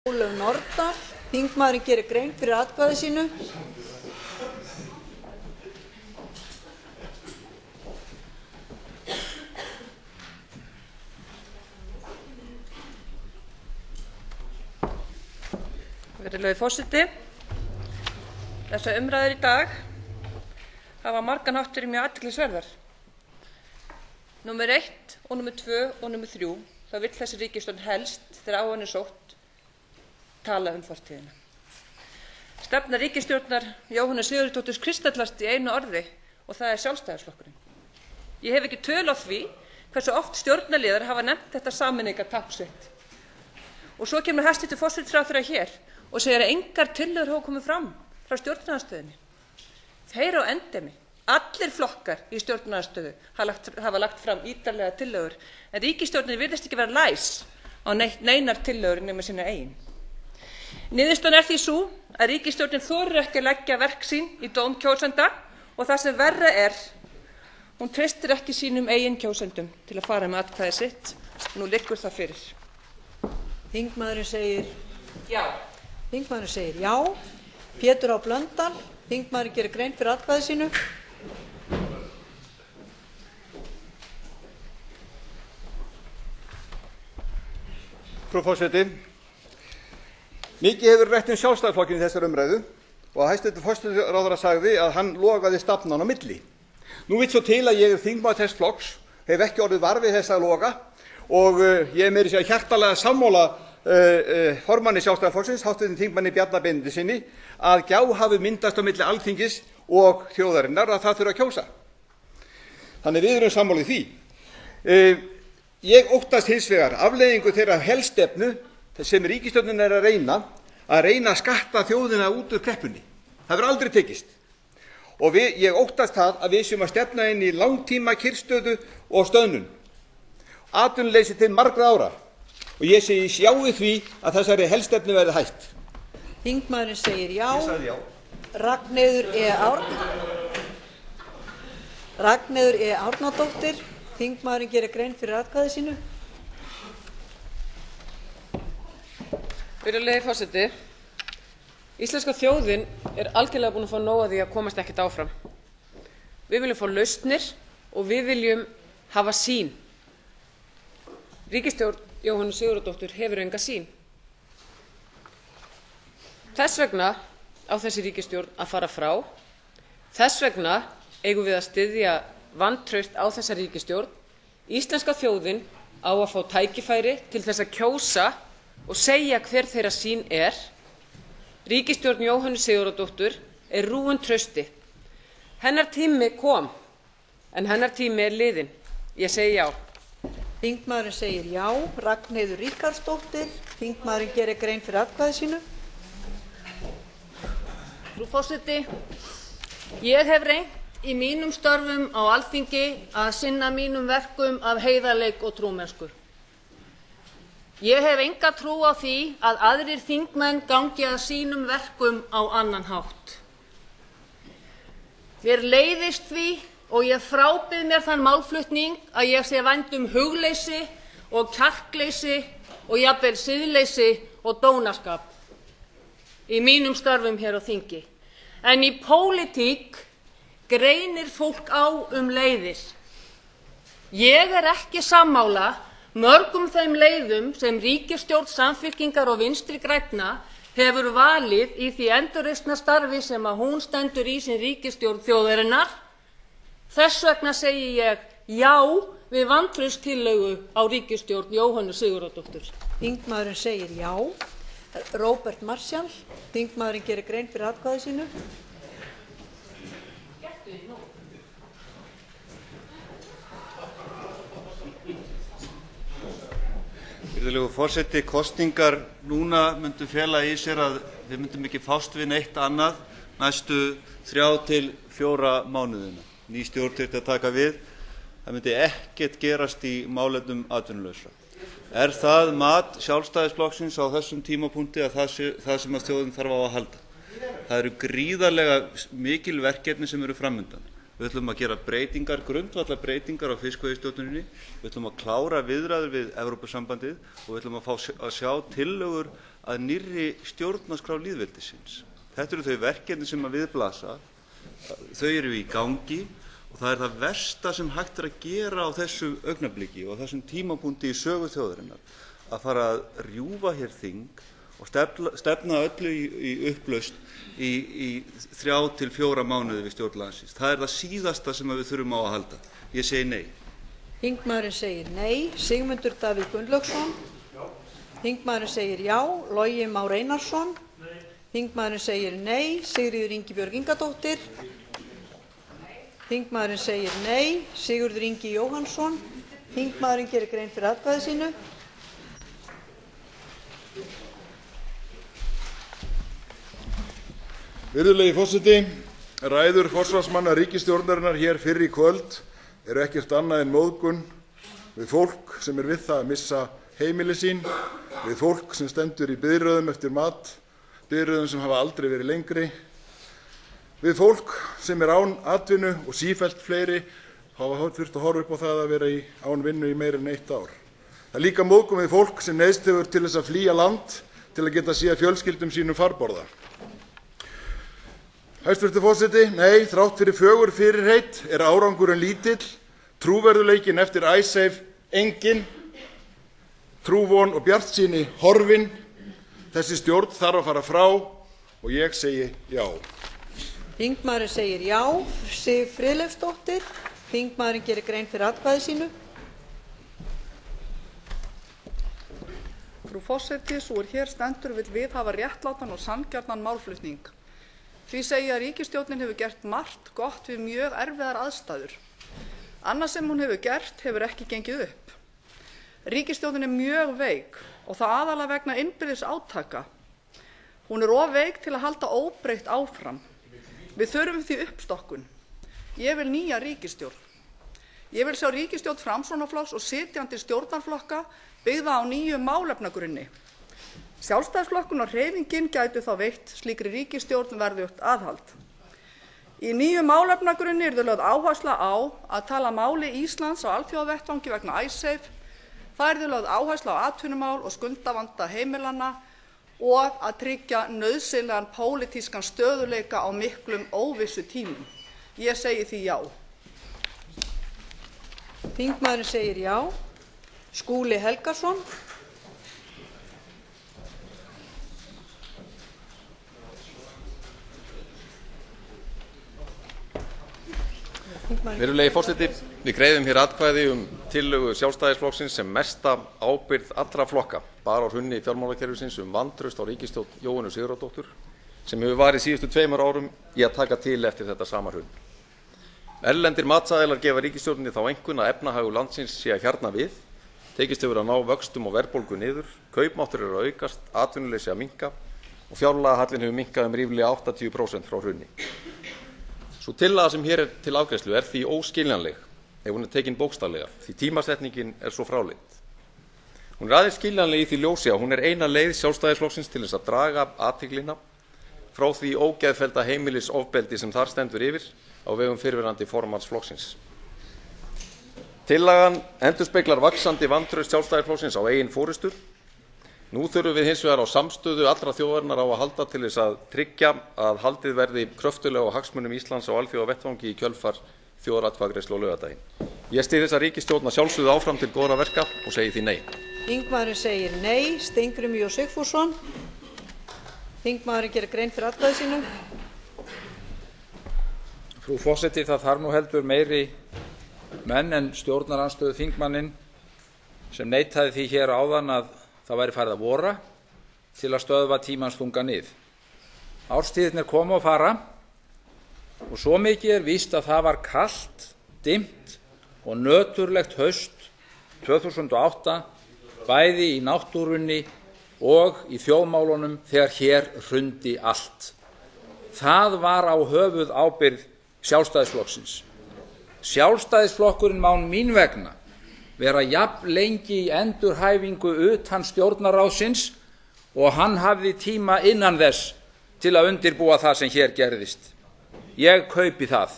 Ólöf Nordal, þingmaðurinn gerir grein fyrir atkvæði sínu. Virðulegi forseti, þessar umræður í dag hafa margan hátt verið mjög athyglisverðar. Númer 1 og númer 2 og númer 3, þá vill þessi ríkisstjórn helst þegar á henni sótt tala fortíðina. Stefna ríkisstjórnar Jóhönnu Sigurðardóttur kristallast í einu orði og það Sjálfstæðisflokkurinn. Ég hef ekki tölu á því hversu oft stjórnarliðar hafa nefnt þetta sameiningartákn sitt. Og svo kemur hæstvirtur forsætisráðherra hér og segir að engar tillögur hafa komið fram frá stjórnarandstöðunni. Þeir á endemi, allir flokkar í stjórnarandstöðu hafa lagt fram ítarlega tillögur, en ríkisstjórnin virðist ekki vera læs á neinar tillögur nema sína eigin. Niðurstaðan því sú að ríkisstjórnin þorir ekki að leggja verk sín í dóm kjósenda og það sem verra hún treystir ekki sínum eigin kjósendum til að fara með atkvæði sitt. Nú liggur það fyrir. Þingmaðurinn segir já. Þingmaðurinn segir já. Pétur H. Blöndal, þingmaðurinn gerir grein fyrir atkvæði sínu. Frú forseti, mikið hefur rætt Sjálfstæðisflokkinn í þessari umræðu og hæstvirtur forsætisráðherra sagði að hann logaði stafnan á milli. Nú vill svo til að ég þingmaður þess flokks hef ekki orðið var við þessa loga og ég meira að segja hjartanlega sammála formanni Sjálfstæðisflokksins, háttvirtum þingmanni Bjarna Benediktssyni, að gjá hafi myndast á milli Alþingis og þjóðarinnar að það þurfi að kjósa. Þannig við erum sammála í því. Ég óttast hins vegar afleiðingu þeirra helstefnu sem ríkisstjórnin að reyna að skatta þjóðina út úr kreppunni. Það verður aldrei tekist. Og ég óttast það að við séum að stefna inn í langtíma kyrrstöðu og stöðnun. Atvinnuleysi til margra ára. Og ég segi já við því að þessari helstefnu verði hætt. Þingmaðurinn segir já. Ég sagði já. Ragnheiður E. Árnadóttir, þingmaðurinn gerir grein fyrir atkvæði sínu. Virðulegi forseti, íslenska þjóðin algjörlega búin að fá nóg af því að komast ekkert áfram. Við viljum fá lausnir og við viljum hafa sýn. Ríkisstjórn Jóhönnu Sigurðardóttur hefur enga sýn. Þess vegna á þessi ríkisstjórn að fara frá. Þess vegna eigum við að styðja vantraust á þessa ríkisstjórn. Íslenska þjóðin á að fá tækifæri til þess að kjósa og segja hver þeirra sýn Ríkisstjórn Jóhönnu Sigurðardóttur rúin trausti. Hennar tími kom, en hennar tími liðinn. Ég segi já. Þingmaðurinn segir já. Ragnheiður Ríkharðsdóttir, þingmaðurinn gerir grein fyrir atkvæði sínu. Frú forseti, ég hef reynt í mínum störfum á Alþingi að sinna mínum verkum af heiðarleik og trúmennsku. Ég hef enga trú á því að aðrir þingmenn gangi að sínum verkum á annan hátt. Mér leiðist því og ég frábið mér þann málflutning að ég sé vænt hugleysi og kjarkleysi og jafnvel siðleysi og dónaskap í mínum störfum hér á þingi. En í pólitík greinir fólk á leiðir. Ég ekki sammála mörgum þeim leiðum sem ríkisstjórn Samfylkingar og Vinstri grænna hefur valið í því endurreisnarstarfi sem hún stendur í sem ríkisstjórn þjóðarinnar. Þess vegna segi ég já við vantrauststillögu á ríkisstjórn Jóhönnu Sigurðardóttur. Þingmaðurinn segir já. Róbert Marshall, þingmaðurinn gerir grein fyrir atkvæði sínu. Virðulegur forseti, kosningar núna myndu fela í sér að við myndum ekki fást við neitt annað næstu 3 til 4 mánuðina. Ný stjórn þyrfti að taka við. Það myndi ekkert gerast í málefnum atvinnulausra. Það mat Sjálfstæðisflokksins á þessum tímapunkti að það sem að þjóðin þarf á að halda? Það eru gríðarlega mikil verkefni sem eru framundan. Við ætlum að gera breytingar, grundvallarbreytingar á fiskveiðistjórninni. Við ætlum að klára viðræður við Evrópusambandið og við ætlum að sjá tillögur að nýrri stjórnarskrá lýðveldisins. Þetta eru þau verkefni sem við blasa, þau eru í gangi og það er það versta sem hægt er að gera á þessu augnabliki og þessum tímapunkti í sögu þjóðarinnar, að fara að rjúfa hér þing og stefna öllu í upplausn í 3 til 4 mánuði við stjórn landsins. Það er það síðasta sem við þurfum á að halda. Ég segi nei. Þingmaðurinn segir nei. Sigmundur Davíð Gunnlaugsson. Þingmaðurinn segir já. Logi Már Einarsson. Þingmaðurinn segir nei. Sigríður Ingibjörg Ingadóttir. Þingmaðurinn segir nei. Sigurður Ingi Jóhannsson. Þingmaðurinn gerir grein fyrir atkvæði sínu. Virðulegi forseti, ræður forsvarsmanna ríkisstjórnarinnar hér fyrr í kvöld eru ekkert annað en móðgun við fólk sem við það að missa heimili sín, við fólk sem stendur í biðröðum eftir mat, biðröðum sem hafa aldrei verið lengri, við fólk sem án atvinnu og sífellt fleiri hafa þurft að horfa upp á það að vera án vinnu í meira en 1 ár. Það er líka móðgun við fólk sem neyðst hefur til þess að flýja land til að geta séð fjölskyldum sínum farborða. Hæstvirtur forseti, nei, þrátt fyrir fögur fyrirheit er árangurinn lítill, trúverðugleikinn eftir Icesave enginn, trúvon og bjartsýni horfin. Þessi stjórn þarf að fara frá og ég segi já. Þingmaðurinn segir já. Siv Friðleifsdóttir. Þingmaðurinn gerir grein fyrir atkvæði sínu. Frú forseti, sú hér stendur vill viðhafa réttlátan og sanngjarnan málflutning. Því segi að ríkisstjórnin hefur gert margt gott við mjög erfiðar aðstæður. Annað sem hún hefur gert hefur ekki gengið upp. Ríkisstjórnin er mjög veik og það aðalega vegna innbyrðis átaka. Hún er of veik til að halda óbreytt áfram. Við þurfum því uppstokkun. Ég vil nýja ríkisstjórn. Ég vil sjá ríkisstjórn Framsóknarflokks og sitjandi stjórnarflokka byggða á nýjum málefnagrunni. Sjálfstæðisflokkun og hreyfingin gætu þá veitt slíkri ríkisstjórn verðugt aðhald. Í nýjum málefnagrunni yrði lögð áhersla á að tala máli Íslands á alþjóðavettvangi vegna Icesave. Það yrði lögð áhersla á atvinnumál og skuldavanda heimilanna og að tryggja nauðsynlegan pólitískan stöðugleika á miklum óvissutímum. Ég segi því já. Þingmaðurinn segir já. Skúli Helgason. Virðulegi forseti, við greiðum hér atkvæði tillögu Sjálfstæðisflokksins sem mesta ábyrgð allra flokka bar á hrunni fjármálakerfisins vantraust á ríkisstjórn Jóhönnu Sigurðardóttur sem hefur varið síðustu 2 árum í að taka til eftir þetta sama hrun. Erlendir matsaðilar gefa ríkisstjórninni þá einkunn að efnahagur landsins sé að hjarna við, tekist hefur að ná vöxtum og verðbólgu niður, kaupmáttur eru að aukast, atvinnuleysi að minnka og fjárlagahallinn hefur minnkað ríflega 80% frá hrunni. Sú tillaga sem hér er til afgreiðslu er því óskiljanleg ef hún er tekin bókstaflega, því tímasetningin er svo fráleit. Hún er aðeins skiljanleg í því ljósi að hún er eina leið Sjálfstæðisflokksins til þess að draga athyglina frá því ógeðfellda heimilisofbeldi sem þar stendur yfir á vegum fyrrverandi formanns flokksins. Tillagan endurspeglar vaxandi vantraust Sjálfstæðisflokksins á eigin forystu. Nú þurfum við hins vegar á samstöðu allra þjóðarinnar á að halda til þess að tryggja að haldið verði kröftulega á hagsmunum Íslands á alþjóðavettvangi í kjölfar þjóðaratkvæðagreiðslu á laugardaginn. Ég styð þessa ríkisstjórn að sjálfsögðu áfram til góðra verka og segi því nei. Þingmaðurinn segir nei. Steingrímur J. Sigfússon. Þingmaðurinn gerir grein fyrir atkvæði sínu. Frú forseti, það þarf nú heldur meiri menn en stjórnarandstöðu þingmanninn sem neitaði því hér áðan að það væri farið að vora til að stöðva tímans þunga nið. Árstíðirnir koma og fara og svo mikið er víst að það var kalt, dimmt og nöturlegt haust 2008 bæði í náttúrunni og í þjóðmálunum þegar hér hrundi allt. Það var á höfuðábyrgð Sjálfstæðisflokksins. Sjálfstæðisflokkurinn má mín vegna vera jafn lengi í endurhæfingu utan stjórnarráðsins og hann hafði tíma innan þess til að undirbúa það sem hér gerðist. Ég kaupi það.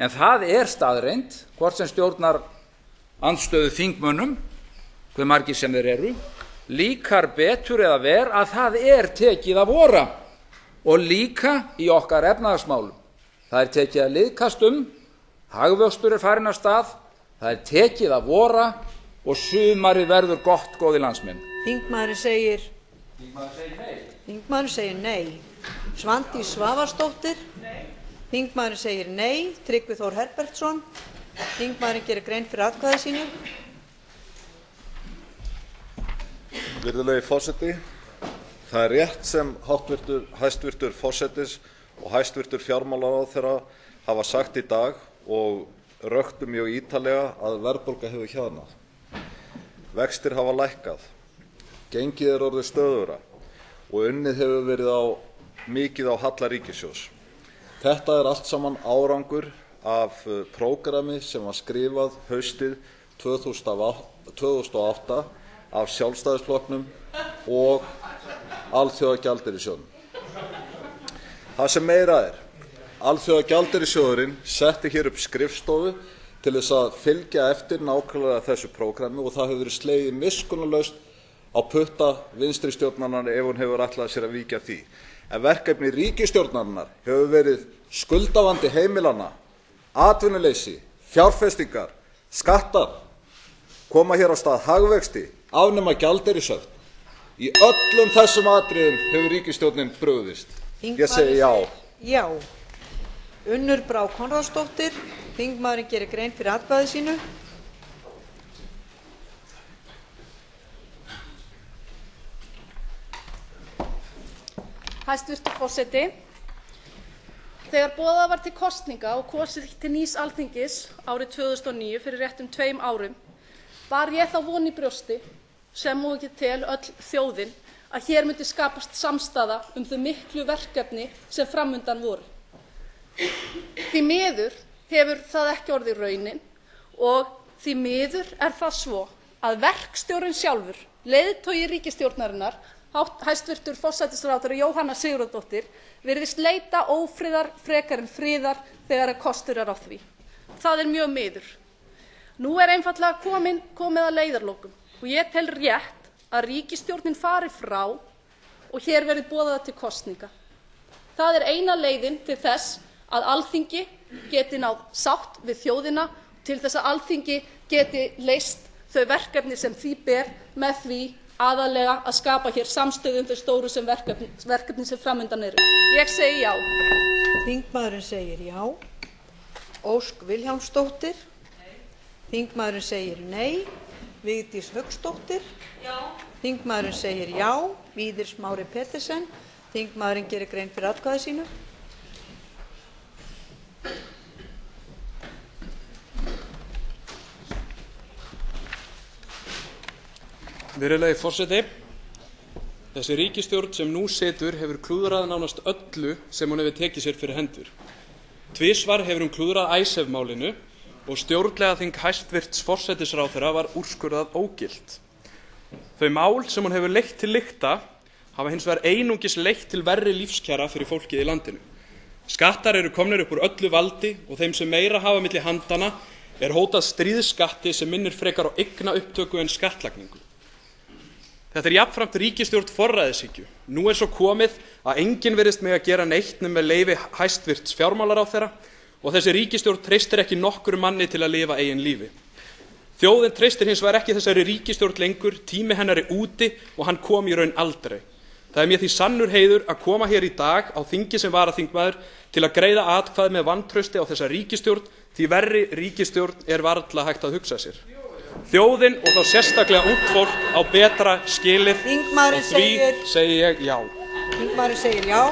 En það er staðreynd, hvort sem stjórnarandstöðu þingmönnum, hve margir sem þeir eru, líkar betur eða verr að það er tekið að vora og líka í okkar efnahagsmálum. Það er tekið að liðkastum, hagvöxtur er farin af stað, það er tekið að vora og sumarið verður gott, góði landsmenn. Þingmaðurinn segir nei. Svandís Svavarsdóttir. Þingmaðurinn segir nei. Tryggvi Þór Herbertsson. Þingmaðurinn gerir grein fyrir atkvæði sínu. Virðulegi forseti, það er rétt sem hæstvirtur forsætis og hæstvirtur fjármálaráðherra hafa sagt í dag og röktu mjög ítarlega að verðbólga hefur hjaðnað. Vextir hafa lækkað, gengið er orðið stöðugra og unnið hefur verið mikið á halla ríkissjóðs. Þetta er allt saman árangur af prógrami sem var skrifað haustið 2008 af Sjálfstæðisflokknum og Alþjóðagjaldeyrissjóðnum. Það sem meira er, Alþjóðagjaldeyrissjóðurinn setti hér upp skrifstofu til þess að fylgja eftir nákvæmlega þessu prógrami og það hefur verið slegið miskunnarlaust á putta vinstri stjórnarinnar ef hún hefur ætlað sér að víkja því. En verkefni ríkisstjórnarinnar hefur verið skuldavandi heimilanna, atvinnuleysi, fjárfestingar, skattar, koma hér á stað hagvexti, afnema gjaldeyrishöft. Í öllum þessum atriðum hefur ríkisstjórnin brugðist. Ég segi já. Já. Unnur Brá Konráðsdóttir. Þingmaðurinn gerir grein fyrir atkvæði sínu. Hæstvirtur forseti. Þegar boðað var til kosninga og kosið til nýs Alþingis árið 2009 fyrir réttum 2 árum, bar ég þá von í brjósti, sem og ekki tel öll þjóðin, að hér myndi skapast samstaða þau miklu verkefni sem framundan voru. Því miður hefur það ekki orðið raunin og því miður er það svo að verkstjórinn sjálfur, leiðtogi ríkisstjórnarinnar, hæstvirtur forsætisráðherra Jóhanna Sigurðardóttir, virðist leita ófriðar frekar en friðar þegar kostur er á því. Það er mjög miður. Nú er einfaldlega komið að leiðarlokum og ég tel rétt að ríkisstjórnin fari frá og hér verði boðað til kosninga. Það er eina leiðin til þess að Alþingi geti náð sátt við þjóðina, til þess að Alþingi geti leyst þau verkefni sem því ber með því aðallega að skapa hér samstöðu þau stóru sem verkefni sem framundan eru. Ég segi já. Þingmaðurinn segir já. Ósk Vilhjálmsdóttir. Þingmaðurinn segir nei. Vigdís Hauksdóttir. Já. Þingmaðurinn segir já. Víðir Smári Petersen. Þingmaðurinn gerir grein fyrir atkvæði sínu. Virðulegi forseti, þessi ríkisstjórn sem nú situr hefur klúðrað nánast öllu sem hún hefur tekið sér fyrir hendur. Tvisvar hefur hún klúðrað Icesave-málinu og stjórnlagaþing hæstvirts forsætisráðherra var úrskurðað ógilt. Þau mál sem hún hefur leitt til lykta hafa hins vegar einungis leitt til verri lífskjara fyrir fólkið í landinu. Skattar eru komnir upp úr öllu valdi og þeim sem meira hafa milli handana er hótað stríðsskatti sem minnir frekar á eignaupptöku en skattlagningu. Þetta er jafnframt ríkisstjórn forræðishyggju. Nú er svo komið að enginn virðist mega gera neitt nema með leyfi hæstvirts fjármálaráðherra og þessi ríkisstjórn treystir ekki nokkrum manni til að lifa eigin lífi. Þjóðin treystir hins vegar ekki þessari ríkisstjórn lengur, tími hennar er úti og hann kom í raun aldrei. Það er mér því sannur heiður að koma hér í dag á þingi sem varaþingmaður til að greiða atkvæði með vantrausti á þessa ríkisstjórn, því verri ríkisstjórn er varla hægt að hugsa sér. Þjóðin og þá sérstaklega ungt fólk á betra skilið og því segi ég já. Þingmaðurinn segir já.